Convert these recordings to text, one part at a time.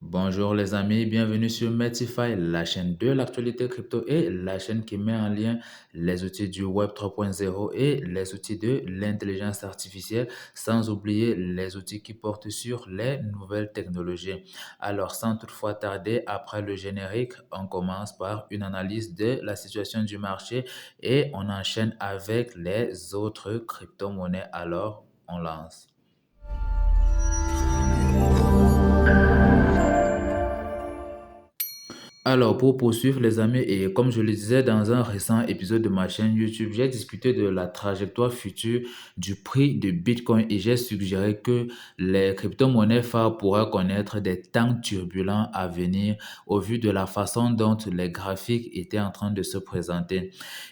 Bonjour les amis, bienvenue sur Metify, la chaîne de l'actualité crypto et la chaîne qui met en lien les outils du Web 3.0 et les outils de l'intelligence artificielle, sans oublier les outils qui portent sur les nouvelles technologies. Alors, sans toutefois tarder, après le générique, on commence par une analyse de la situation du marché et on enchaîne avec les autres crypto-monnaies. Alors, on lance. Alors, pour poursuivre, les amis, et comme je le disais dans un récent épisode de ma chaîne YouTube, j'ai discuté de la trajectoire future du prix de Bitcoin et j'ai suggéré que les crypto-monnaies phares pourraient connaître des temps turbulents à venir au vu de la façon dont les graphiques étaient en train de se présenter.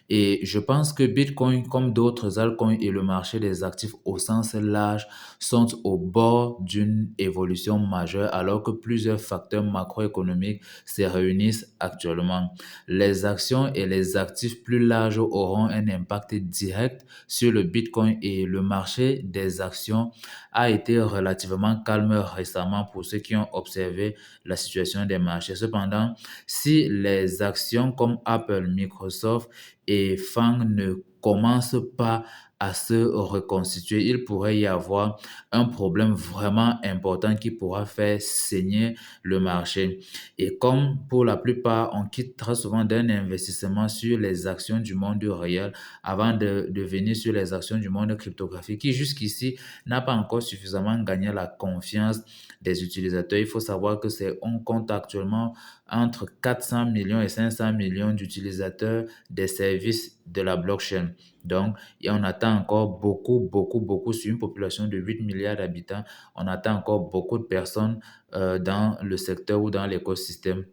Et je pense que Bitcoin, comme d'autres altcoins et le marché des actifs au sens large, sont au bord d'une évolution majeure alors que plusieurs facteurs macroéconomiques se réunissent actuellement. Les actions et les actifs plus larges auront un impact direct sur le Bitcoin et le marché des actions a été relativement calme récemment pour ceux qui ont observé la situation des marchés. Cependant, si les actions comme Apple, Microsoft et FANG ne commencent pas à se reconstituer, il pourrait y avoir un problème vraiment important qui pourra faire saigner le marché. Et comme pour la plupart, on quitte très souvent d'un investissement sur les actions du monde réel avant de venir sur les actions du monde cryptographique qui jusqu'ici n'a pas encore suffisamment gagné la confiance des utilisateurs. Il faut savoir que on compte actuellement entre 400 millions et 500 millions d'utilisateurs des services de la blockchain. Donc, et on attend encore beaucoup sur une population de 8 milliards d'habitants. On attend encore beaucoup de personnes dans le secteur ou dans l'écosystème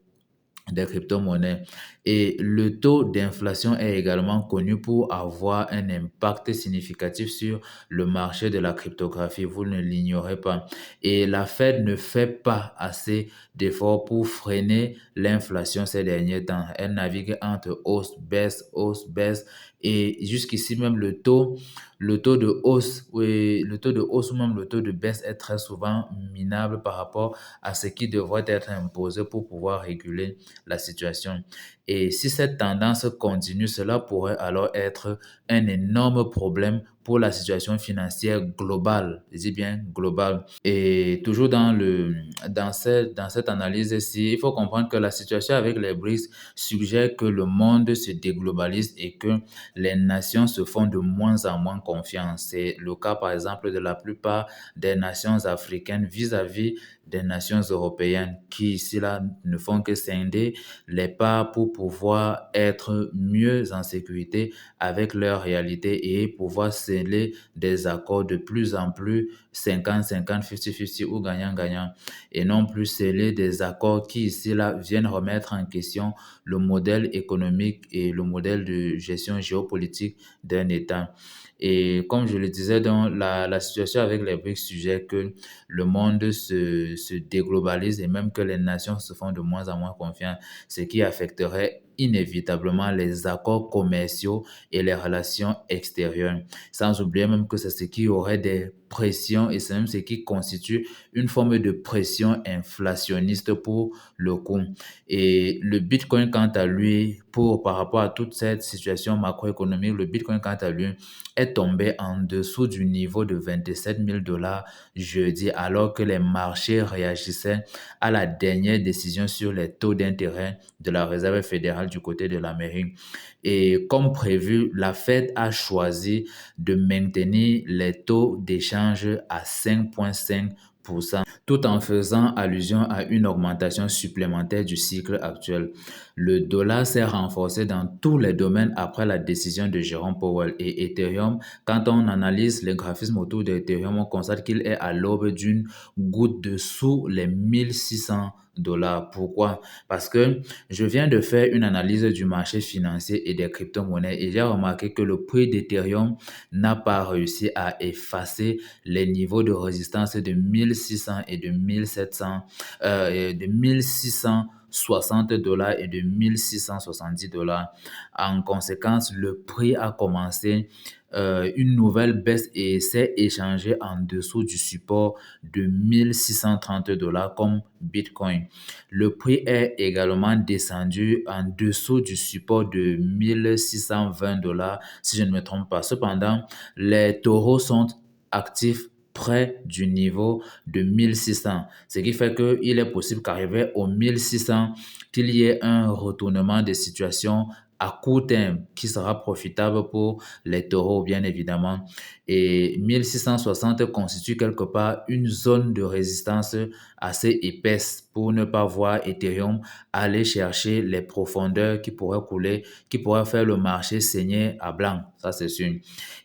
des crypto-monnaies. Et le taux d'inflation est également connu pour avoir un impact significatif sur le marché de la cryptographie. Vous ne l'ignorez pas. Et la Fed ne fait pas assez d'efforts pour freiner l'inflation ces derniers temps. Elle navigue entre hausse, baisse. Et jusqu'ici, même le taux de hausse, oui, le taux de hausse ou même le taux de baisse est très souvent minable par rapport à ce qui devrait être imposé pour pouvoir réguler la situation. Et si cette tendance continue, cela pourrait alors être un énorme problème pour la situation financière globale, je dis bien globale. Et toujours dans cette analyse-ci, il faut comprendre que la situation avec les BRICS suggère que le monde se déglobalise et que les nations se font de moins en moins confiance. C'est le cas, par exemple, de la plupart des nations africaines vis-à-vis des nations européennes qui, ici, là, ne font que scinder les parts pour pouvoir être mieux en sécurité avec leur réalité et pouvoir sceller des accords de plus en plus 50-50, 50-50 ou gagnant-gagnant et non plus sceller des accords qui, ici, là, viennent remettre en question le modèle économique et le modèle de gestion géopolitique d'un État. Et comme je le disais, donc, la situation avec les BRICS suggère que le monde se déglobalise et même que les nations se font de moins en moins confiance, ce qui affecterait inévitablement les accords commerciaux et les relations extérieures. Sans oublier même que c'est ce qui aurait des pressions et c'est même ce qui constitue une forme de pression inflationniste pour le coût. Et le Bitcoin, quant à lui, par rapport à toute cette situation macroéconomique, le Bitcoin, quant à lui, est tombé en dessous du niveau de 27 000 dollars jeudi, alors que les marchés réagissaient à la dernière décision sur les taux d'intérêt de la Réserve fédérale du côté de l'Amérique. Et comme prévu, la Fed a choisi de maintenir les taux d'échange à 5,5% tout en faisant allusion à une augmentation supplémentaire du cycle actuel. Le dollar s'est renforcé dans tous les domaines après la décision de Jerome Powell et Ethereum. Quand on analyse les graphismes autour d'Ethereum, on constate qu'il est à l'aube d'une goutte de sous les 1 600 dollars. Pourquoi? Parce que je viens de faire une analyse du marché financier et des crypto-monnaies et j'ai remarqué que le prix d'Ethereum n'a pas réussi à effacer les niveaux de résistance de 1600 et de 1700, de 1660 dollars et de 1670 dollars. En conséquence, le prix a commencé une nouvelle baisse et s'est échangé en dessous du support de 1630 dollars comme Bitcoin. Le prix est également descendu en dessous du support de 1620 dollars, si je ne me trompe pas. Cependant, les taureaux sont actifs près du niveau de 1600, ce qui fait qu'il est possible qu'arrivé au 1600, qu'il y ait un retournement de situation à court terme qui sera profitable pour les taureaux, bien évidemment. Et 1660 constitue quelque part une zone de résistance assez épaisse pour ne pas voir Ethereum aller chercher les profondeurs qui pourraient couler, qui pourraient faire le marché saigner à blanc, ça c'est sûr.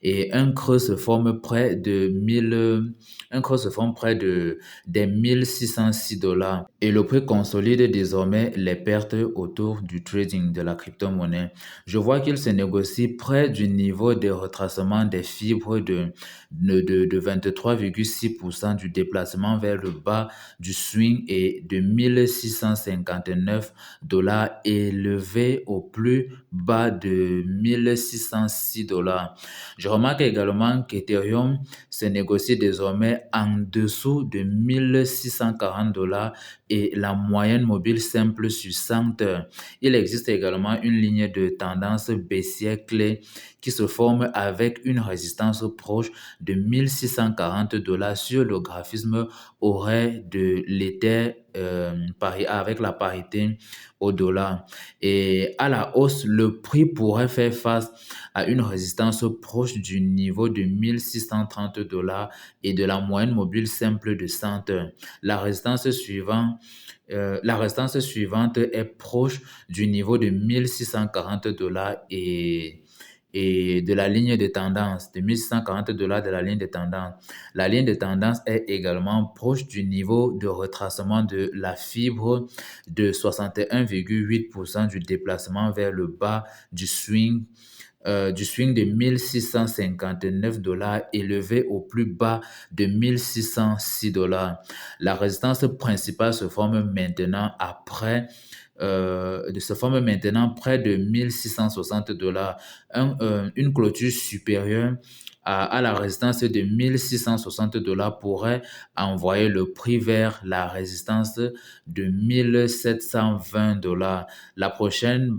Et un creux se forme près de 1000, un creux se forme près de des 1606 dollars. Et le prix consolide désormais les pertes autour du trading de la crypto-monnaie. Je vois qu'il se négocie près du niveau de retracement des fibres de 23,6% du déplacement vers le bas du swing et de 1659 dollars élevé au plus bas de 1606 dollars. Je remarque également qu'Ethereum se négocie désormais en dessous de 1640 dollars et la moyenne mobile simple sur 100 heures. Il existe également une ligne de tendance baissière clé qui se forme avec une résistance proche de 1640 dollars sur le graphisme horaire de l'Ether avec la parité au dollar. Et à la hausse, le prix pourrait faire face à une résistance proche du niveau de 1630 dollars et de la moyenne mobile simple de 100 heures. La résistance suivante est proche du niveau de 1640 dollars et de la ligne de tendance, de 1640 dollars de la ligne de tendance. La ligne de tendance est également proche du niveau de retracement de la fibre de 61,8% du déplacement vers le bas du swing de 1659 dollars élevé au plus bas de 1606 dollars. La résistance principale se forme maintenant près de 1660 dollars. Une clôture supérieure à la résistance de 1660 dollars pourrait envoyer le prix vers la résistance de 1720 dollars. La prochaine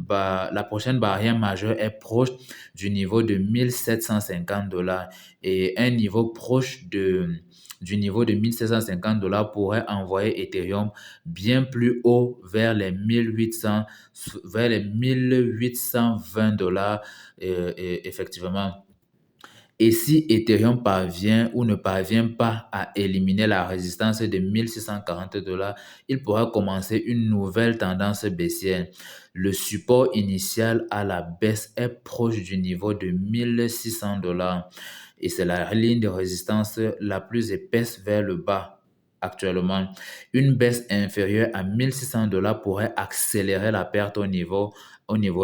barrière majeure est proche du niveau de 1750 dollars et un niveau proche du niveau de 1750 dollars pourrait envoyer Ethereum bien plus haut vers les 1820 dollars, effectivement. Et si Ethereum parvient ou ne parvient pas à éliminer la résistance de 1640 dollars, il pourra commencer une nouvelle tendance baissière. Le support initial à la baisse est proche du niveau de 1600 dollars et c'est la ligne de résistance la plus épaisse vers le bas. Actuellement, une baisse inférieure à 1600 dollars pourrait accélérer la perte au niveau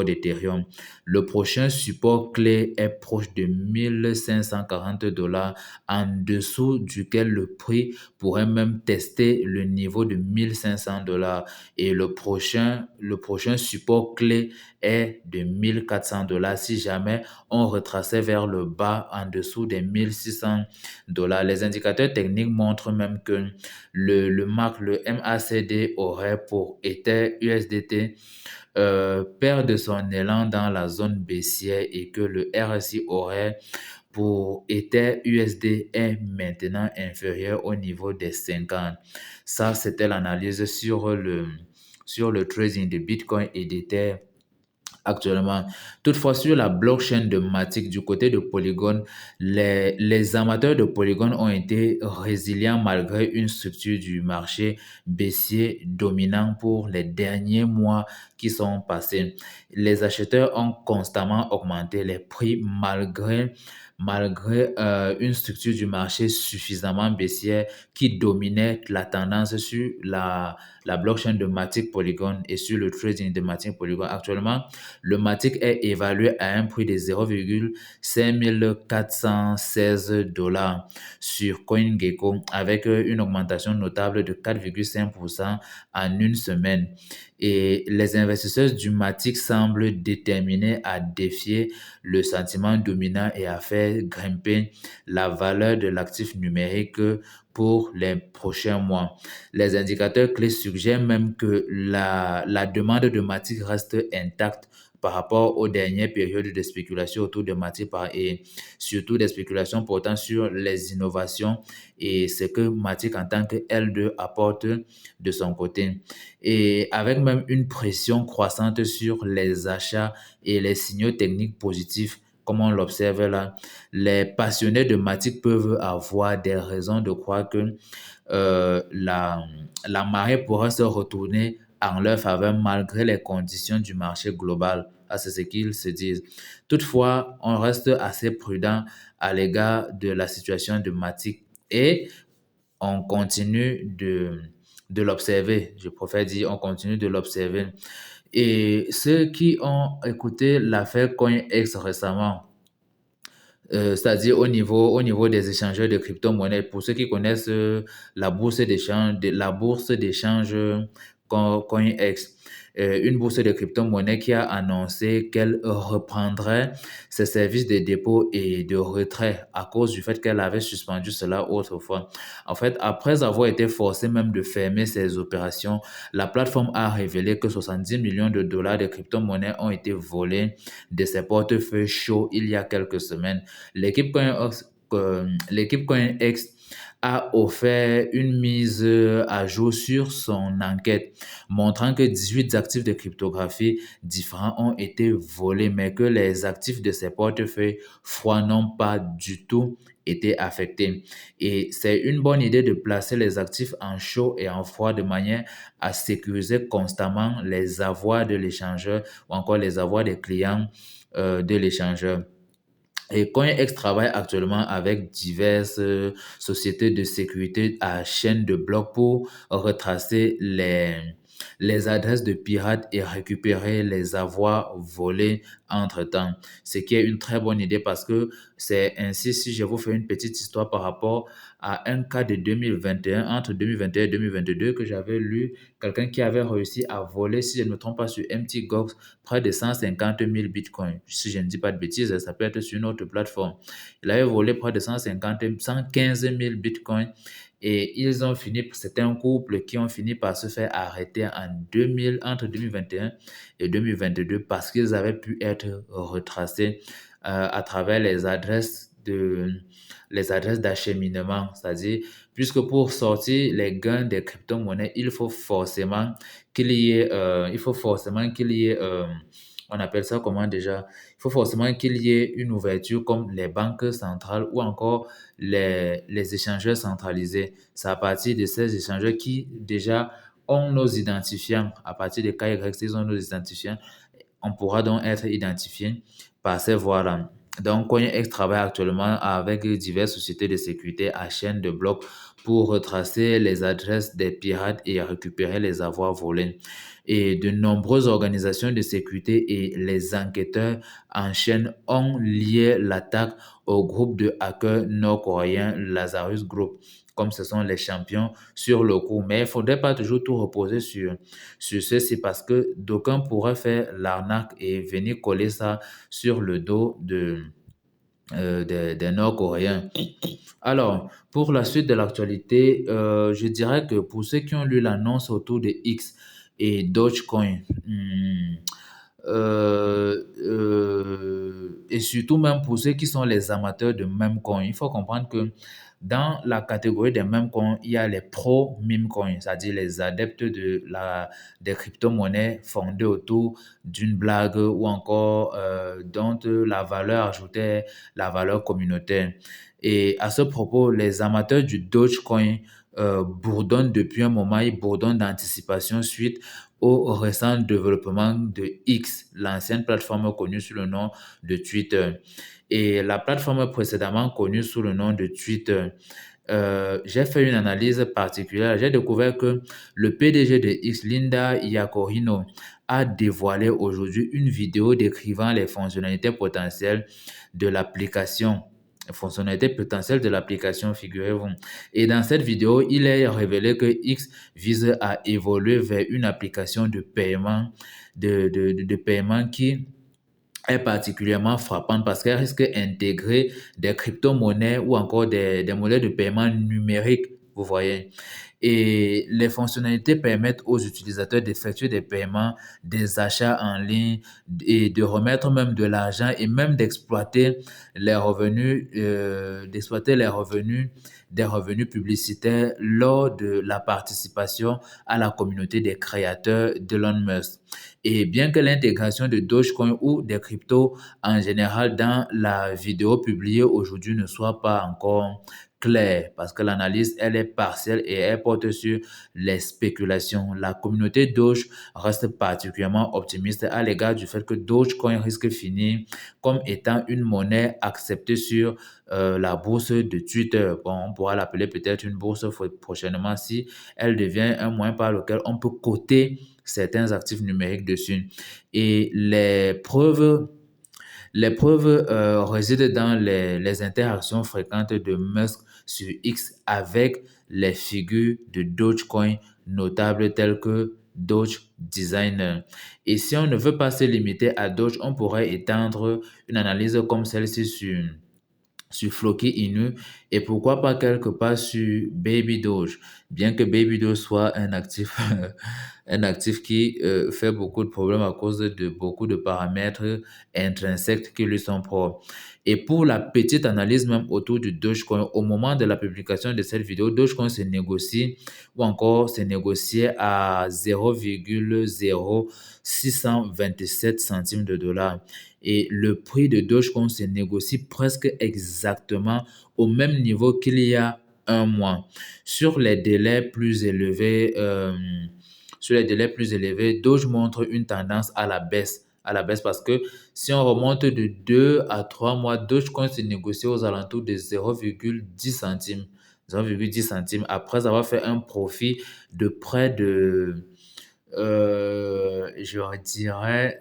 d'Ethereum. Le prochain support clé est proche de 1540 dollars, en dessous duquel le prix pourrait même tester le niveau de 1500 dollars. Et le prochain support clé est de 1400 dollars si jamais on retraçait vers le bas en dessous des 1600 dollars. Les indicateurs techniques montrent même que le MACD aurait pour Ether USDT perd son élan dans la zone baissière et que le RSI horaire pour Ether USD est maintenant inférieur au niveau des 50. Ça, c'était l'analyse sur le trading de Bitcoin et d'Ether actuellement. Toutefois, sur la blockchain de Matic, du côté de Polygon, les amateurs de Polygon ont été résilients malgré une structure du marché baissier dominant pour les derniers mois qui sont passés. Les acheteurs ont constamment augmenté les prix malgré une structure du marché suffisamment baissière qui dominait la tendance sur la blockchain de Matic Polygon et sur le trading de Matic Polygon. Actuellement, le Matic est évalué à un prix de 0,5416 $ sur CoinGecko avec une augmentation notable de 4,5% en une semaine. Et les investisseurs du Matic semblent déterminés à défier le sentiment dominant et à faire grimper la valeur de l'actif numérique pour les prochains mois. Les indicateurs clés suggèrent même que la demande de Matic reste intacte par rapport aux dernières périodes de spéculation autour de Matic et surtout des spéculations portant sur les innovations et ce que Matic en tant que L2 apporte de son côté. Et avec même une pression croissante sur les achats et les signaux techniques positifs, comme on l'observe là, les passionnés de Matic peuvent avoir des raisons de croire que la marée pourra se retourner en leur faveur malgré les conditions du marché global. Ah, c'est ce qu'ils se disent. Toutefois, on reste assez prudent à l'égard de la situation de Matic et on continue de l'observer. Je préfère dire on continue de l'observer. Et ceux qui ont écouté l'affaire CoinEx récemment, c'est-à-dire au niveau des échangeurs de crypto-monnaies. Pour ceux qui connaissent la bourse d'échange CoinEx, une bourse de crypto-monnaies qui a annoncé qu'elle reprendrait ses services de dépôt et de retrait à cause du fait qu'elle avait suspendu cela autrefois. En fait, après avoir été forcée même de fermer ses opérations, la plateforme a révélé que 70 millions de dollars de crypto-monnaies ont été volés de ses portefeuilles chauds il y a quelques semaines. L'équipe CoinEx a offert une mise à jour sur son enquête, montrant que 18 actifs de cryptographie différents ont été volés, mais que les actifs de ces portefeuilles froids n'ont pas du tout été affectés. Et c'est une bonne idée de placer les actifs en chaud et en froid de manière à sécuriser constamment les avoirs de l'échangeur ou encore les avoirs des clients de l'échangeur. Et CoinEx travaille actuellement avec diverses sociétés de sécurité à chaîne de blocs pour retracer les adresses de pirates et récupérer les avoirs volés entre-temps. Ce qui est une très bonne idée parce que c'est ainsi, si je vous fais une petite histoire par rapport à un cas de 2021, entre 2021 et 2022, que j'avais lu, quelqu'un qui avait réussi à voler, si je ne me trompe pas, sur MTGOX, près de 150 000 bitcoins. Si je ne dis pas de bêtises, ça peut être sur une autre plateforme. Il avait volé près de 115 000 bitcoins et ils ont fini, c'était un couple qui ont fini par se faire arrêter entre 2021 et 2022 parce qu'ils avaient pu être retracés à travers les adresses d'acheminement. C'est-à-dire, puisque pour sortir les gains des crypto-monnaies, il faut forcément qu'il y ait, on appelle ça comment déjà? Il faut forcément qu'il y ait une ouverture comme les banques centrales ou encore les échangeurs centralisés. C'est à partir de ces échangeurs qui déjà ont nos identifiants. À partir de KYC, ils ont nos identifiants. On pourra donc être identifié par ces voies-là. Donc, CoinEx travaille actuellement avec diverses sociétés de sécurité à chaîne de blocs pour retracer les adresses des pirates et récupérer les avoirs volés. Et de nombreuses organisations de sécurité et les enquêteurs en chaîne ont lié l'attaque au groupe de hackers nord-coréen Lazarus Group, comme ce sont les champions sur le coup. Mais il ne faudrait pas toujours tout reposer sur ceci parce que d'aucuns pourraient faire l'arnaque et venir coller ça sur le dos des Nord-Coréens. Alors, pour la suite de l'actualité, je dirais que pour ceux qui ont lu l'annonce autour de X et Dogecoin, et surtout même pour ceux qui sont les amateurs de meme coin, il faut comprendre que dans la catégorie des meme coins, il y a les pro meme coins, c'est-à-dire les adeptes des crypto-monnaies fondées autour d'une blague ou encore dont la valeur ajoutée, la valeur communautaire. Et à ce propos, les amateurs du Dogecoin bourdonnent depuis un moment, ils bourdonnent d'anticipation suite au récent développement de X, l'ancienne plateforme connue sous le nom de Twitter. et la plateforme précédemment connue sous le nom de Twitter. J'ai fait une analyse particulière. J'ai découvert que le PDG de X, Linda Yaccarino, a dévoilé aujourd'hui une vidéo décrivant les fonctionnalités potentielles de l'application. Fonctionnalités potentielles de l'application, figurez-vous. Et dans cette vidéo, il est révélé que X vise à évoluer vers une application de paiement, de paiement qui est particulièrement frappante parce qu'elle risque d'intégrer des crypto-monnaies ou encore des modèles de paiement numériques, vous voyez. Et les fonctionnalités permettent aux utilisateurs d'effectuer des paiements, des achats en ligne et de remettre même de l'argent et même d'exploiter les revenus des revenus publicitaires lors de la participation à la communauté des créateurs d'Elon Musk. Et bien que l'intégration de Dogecoin ou des cryptos en général dans la vidéo publiée aujourd'hui ne soit pas encore claire, parce que l'analyse, elle est partielle et elle porte sur les spéculations. La communauté Doge reste particulièrement optimiste à l'égard du fait que Dogecoin risque de finir comme étant une monnaie acceptée sur la bourse de Twitter. Bon, on pourra l'appeler peut-être une bourse prochainement si elle devient un moyen par lequel on peut coter certains actifs numériques dessus. Et les preuves résident dans les interactions fréquentes de Musk sur X avec les figures de Dogecoin notables telles que Doge Designer. Et si on ne veut pas se limiter à Doge, on pourrait étendre une analyse comme celle-ci sur Floki Inu et pourquoi pas quelque part sur Baby Doge, bien que Baby Doge soit un actif, un actif qui fait beaucoup de problèmes à cause de beaucoup de paramètres intrinsèques qui lui sont propres. Et pour la petite analyse même autour du Dogecoin, au moment de la publication de cette vidéo, Dogecoin se négocie ou encore se négociait à 0,0627 centimes de dollars. Et le prix de Dogecoin se négocie presque exactement au même niveau qu'il y a un mois. Sur les délais plus élevés, Doge montre une tendance à la baisse parce que si on remonte de 2 à 3 mois, Dogecoin se négocie aux alentours de 0,10 centimes. 0,10 centimes après avoir fait un profit de près de je dirais,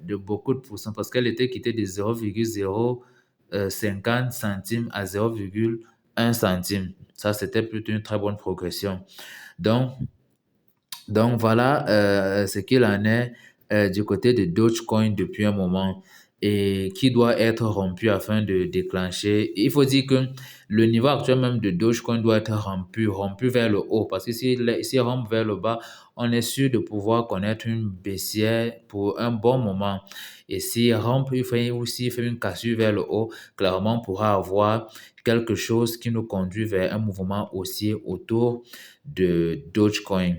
de beaucoup de pourcents parce qu'elle était quittée de 0,050 centimes à 0,1 centime. Ça, c'était plutôt une très bonne progression. Donc, voilà ce qu'il en est du côté de Dogecoin depuis un moment et qui doit être rompu afin de déclencher. Il faut dire que le niveau actuel même de Dogecoin doit être rompu vers le haut parce que s'il rampe vers le bas, on est sûr de pouvoir connaître une baissière pour un bon moment. Et s'il rampe, ou s'il fait une cassure vers le haut, clairement, on pourra avoir quelque chose qui nous conduit vers un mouvement haussier autour de Dogecoin.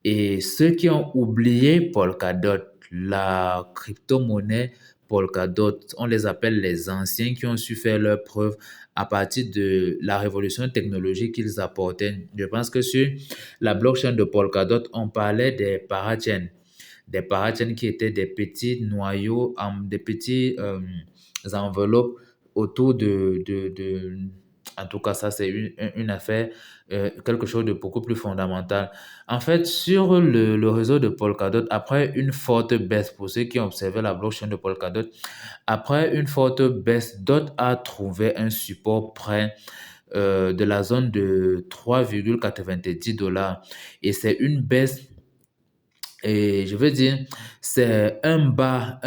Et ceux qui ont oublié Polkadot, la crypto-monnaie Polkadot, on les appelle les anciens qui ont su faire leurs preuves à partir de la révolution technologique qu'ils apportaient. Je pense que sur la blockchain de Polkadot, on parlait des parachains. Des parachains qui étaient des petits noyaux, des petits enveloppes autour en tout cas, ça, c'est une affaire, quelque chose de beaucoup plus fondamental. En fait, sur le réseau de Polkadot, après une forte baisse, pour ceux qui ont observé la blockchain de Polkadot, après une forte baisse, DOT a trouvé un support près de la zone de 3,90 dollars. Et c'est une baisse, et je veux dire, c'est un bas,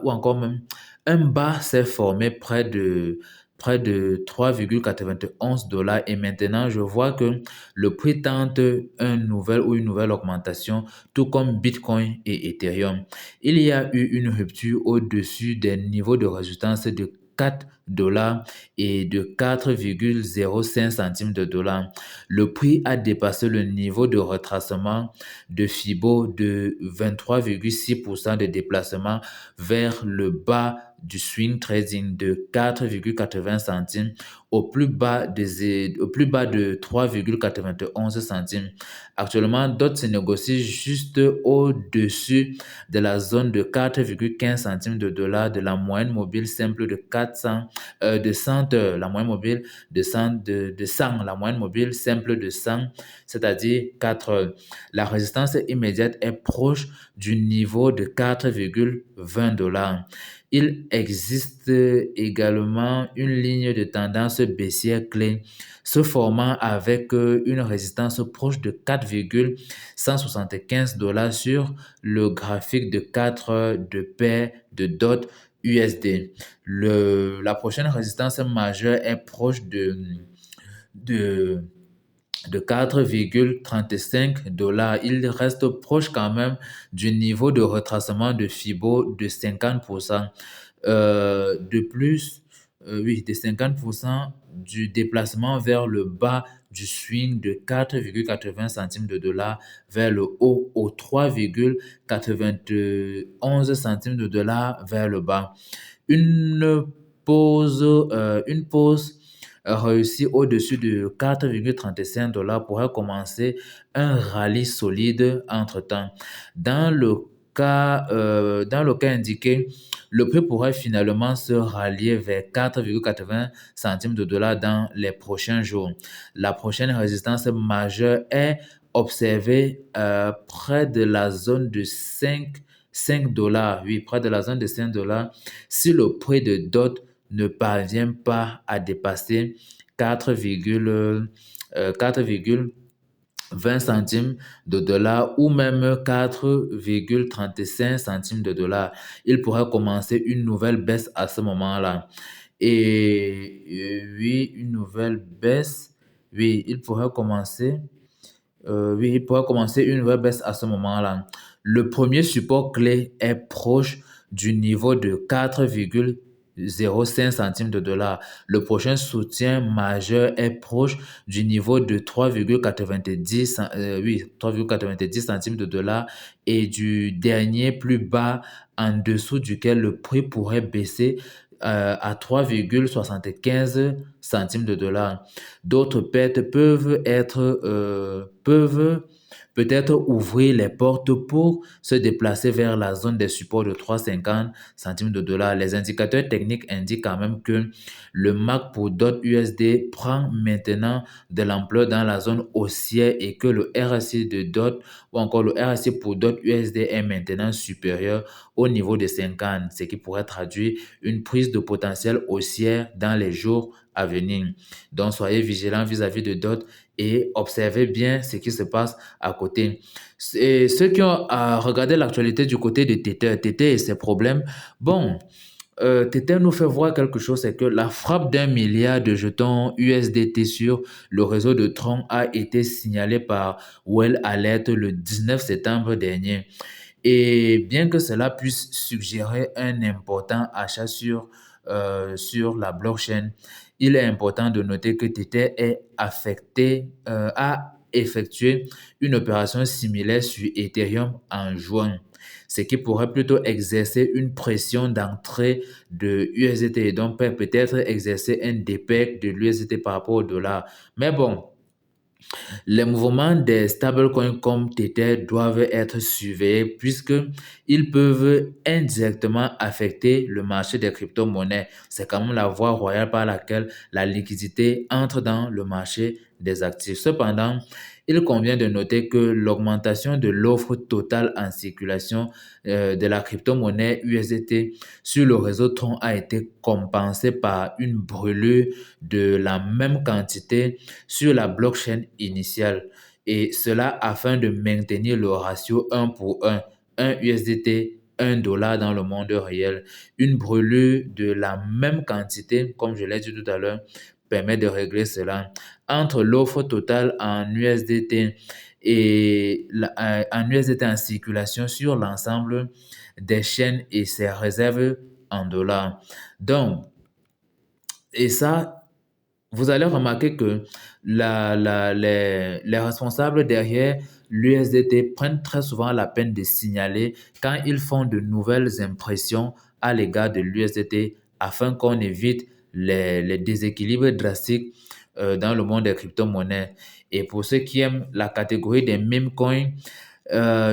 ou encore même, un bas s'est formé près de 3,91 dollars. Et maintenant, je vois que le prix tente une nouvelle augmentation, tout comme Bitcoin et Ethereum. Il y a eu une rupture au-dessus des niveaux de résistance de 4 dollars et de 4,05 centimes de dollars. Le prix a dépassé le niveau de retracement de Fibo de 23,6% de déplacement vers le bas du swing trading de 4,80 centimes au plus bas de 3,91 centimes. Actuellement, DOT se négocie juste au-dessus de la zone de 4,15 centimes de dollars de la moyenne mobile simple de 100 heures, la moyenne mobile de 100, la moyenne mobile simple de 100, c'est-à-dire 4 heures. La résistance immédiate est proche du niveau de 4,20 dollars. Il existe également une ligne de tendance baissière clé se formant avec une résistance proche de 4,175 dollars sur le graphique de 4 heures de paire de DOT USD. La prochaine résistance majeure est proche de de 4,35 dollars. Il reste proche quand même du niveau de retracement de Fibo de 50%. De plus, oui, de 50% du déplacement vers le bas du swing de 4,80 centimes de dollars vers le haut au 3,91 centimes de dollars vers le bas. Une pause réussie au-dessus de 4,35 dollars pourrait commencer un rallye solide entre-temps. Dans le cas indiqué, le prix pourrait finalement se rallier vers 4,80 centimes de dollars dans les prochains jours. La prochaine résistance majeure est observée près de la zone de 5 dollars. Oui, près de la zone de 5 dollars. Si le prix de DOT ne parvient pas à dépasser 4,20 centimes de dollars ou même 4,35 centimes de dollars, il pourrait commencer une nouvelle baisse à ce moment-là. Et oui, une nouvelle baisse, oui, il pourrait commencer une nouvelle baisse à ce moment-là. Le premier support clé est proche du niveau de 4,05 centimes de dollars. Le prochain soutien majeur est proche du niveau de 3,90 centimes de dollars et du dernier plus bas en dessous duquel le prix pourrait baisser à 3,75 centimes de dollars. D'autres pertes peuvent peut-être ouvrir les portes pour se déplacer vers la zone des supports de 3,50 centimes de dollars. Les indicateurs techniques indiquent quand même que le MAC pour DOT USD prend maintenant de l'ampleur dans la zone haussière et que le RSI de DOT ou encore le RSI pour DOT USD est maintenant supérieur au niveau de 50, ce qui pourrait traduire une prise de potentiel haussière dans les jours à venir. Donc, soyez vigilants vis-à-vis de DOT et observez bien ce qui se passe à côté. Et ceux qui ont regardé l'actualité du côté de Tether et ses problèmes, bon, Tether nous fait voir quelque chose, c'est que la frappe d'1 milliard de jetons USDT sur le réseau de Tron a été signalée par Well Alert le 19 septembre dernier. Et bien que cela puisse suggérer un important achat sur la blockchain, il est important de noter que Tether a effectué une opération similaire sur Ethereum en juin, ce qui pourrait plutôt exercer une pression d'entrée de USDT et donc peut-être exercer un dépeg de l'USDT par rapport au dollar. Mais bon, les mouvements des stablecoins comme Tether doivent être surveillés puisqu'ils peuvent indirectement affecter le marché des crypto-monnaies. C'est quand même la voie royale par laquelle la liquidité entre dans le marché des actifs. Cependant, il convient de noter que l'augmentation de l'offre totale en circulation de la crypto-monnaie USDT sur le réseau Tron a été compensée par une brûlure de la même quantité sur la blockchain initiale. Et cela afin de maintenir le ratio 1 pour 1 USDT, 1 dollar dans le monde réel. Une brûlure de la même quantité, comme je l'ai dit tout à l'heure, permet de régler cela. Entre l'offre totale en USDT en USDT en circulation sur l'ensemble des chaînes et ses réserves en dollars. Donc, et ça, vous allez remarquer que les responsables derrière l'USDT prennent très souvent la peine de signaler quand ils font de nouvelles impressions à l'égard de l'USDT afin qu'on évite les déséquilibres drastiques dans le monde des crypto-monnaies. Et pour ceux qui aiment la catégorie des meme coins,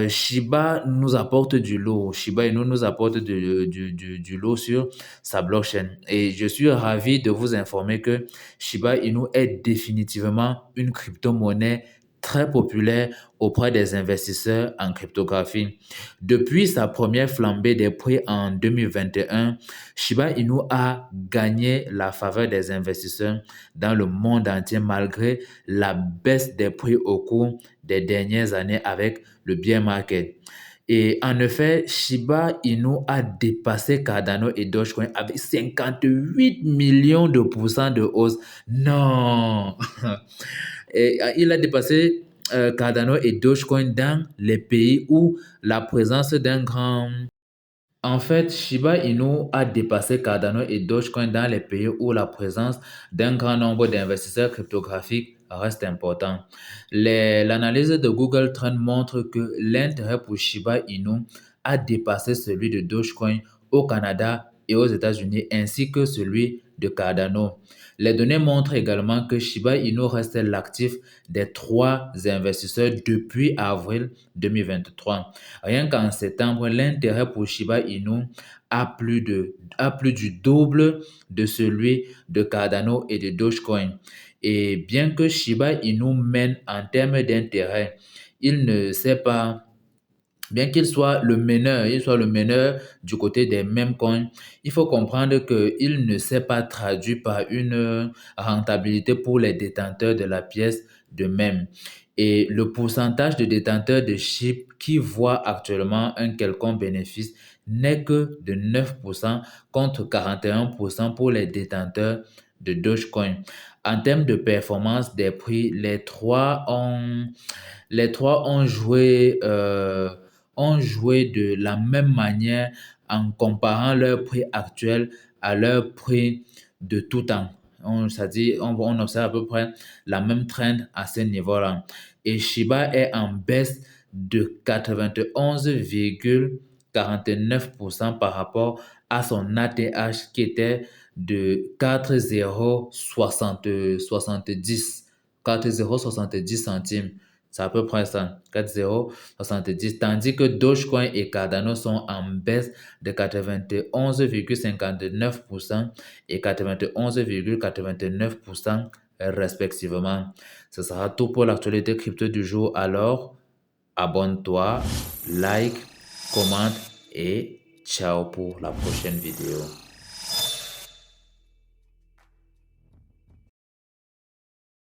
Shiba nous apporte du lot. Shiba Inu nous apporte du lot sur sa blockchain. Et je suis ravi de vous informer que Shiba Inu est définitivement une crypto-monnaie très populaire auprès des investisseurs en cryptographie. Depuis sa première flambée des prix en 2021, Shiba Inu a gagné la faveur des investisseurs dans le monde entier malgré la baisse des prix au cours des dernières années avec le bear market. Et en effet, Shiba Inu a dépassé Cardano et Dogecoin avec 58 millions de pourcents de hausse. Non! Et il a dépassé Cardano et Dogecoin dans les pays où la présence d'un grand en fait, Shiba Inu a dépassé Cardano et Dogecoin dans les pays où la présence d'un grand nombre d'investisseurs cryptographiques reste importante. L'analyse de Google Trends montre que l'intérêt pour Shiba Inu a dépassé celui de Dogecoin au Canada et aux États-Unis ainsi que celui de Cardano. Les données montrent également que Shiba Inu reste l'actif des trois investisseurs depuis avril 2023. Rien qu'en septembre, l'intérêt pour Shiba Inu a plus du double de celui de Cardano et de Dogecoin. Et bien que Shiba Inu mène en termes d'intérêt, il ne sait pas bien qu'il soit le meneur, il soit le meneur du côté des mêmes coins, il faut comprendre qu'il ne s'est pas traduit par une rentabilité pour les détenteurs de la pièce de même. Et le pourcentage de détenteurs de SHIB qui voient actuellement un quelconque bénéfice n'est que de 9% contre 41% pour les détenteurs de Dogecoin. En termes de performance des prix, les trois ont joué de la même manière en comparant leur prix actuel à leur prix de tout temps. C'est-à-dire, on observe à peu près la même trend à ce niveau-là. Et Shiba est en baisse de 91,49% par rapport à son ATH qui était de 4,070 centimes. C'est à peu près ça, 4,070. Tandis que Dogecoin et Cardano sont en baisse de 91,59% et 91,89% respectivement. Ce sera tout pour l'actualité crypto du jour. Alors, abonne-toi, like, commente et ciao pour la prochaine vidéo.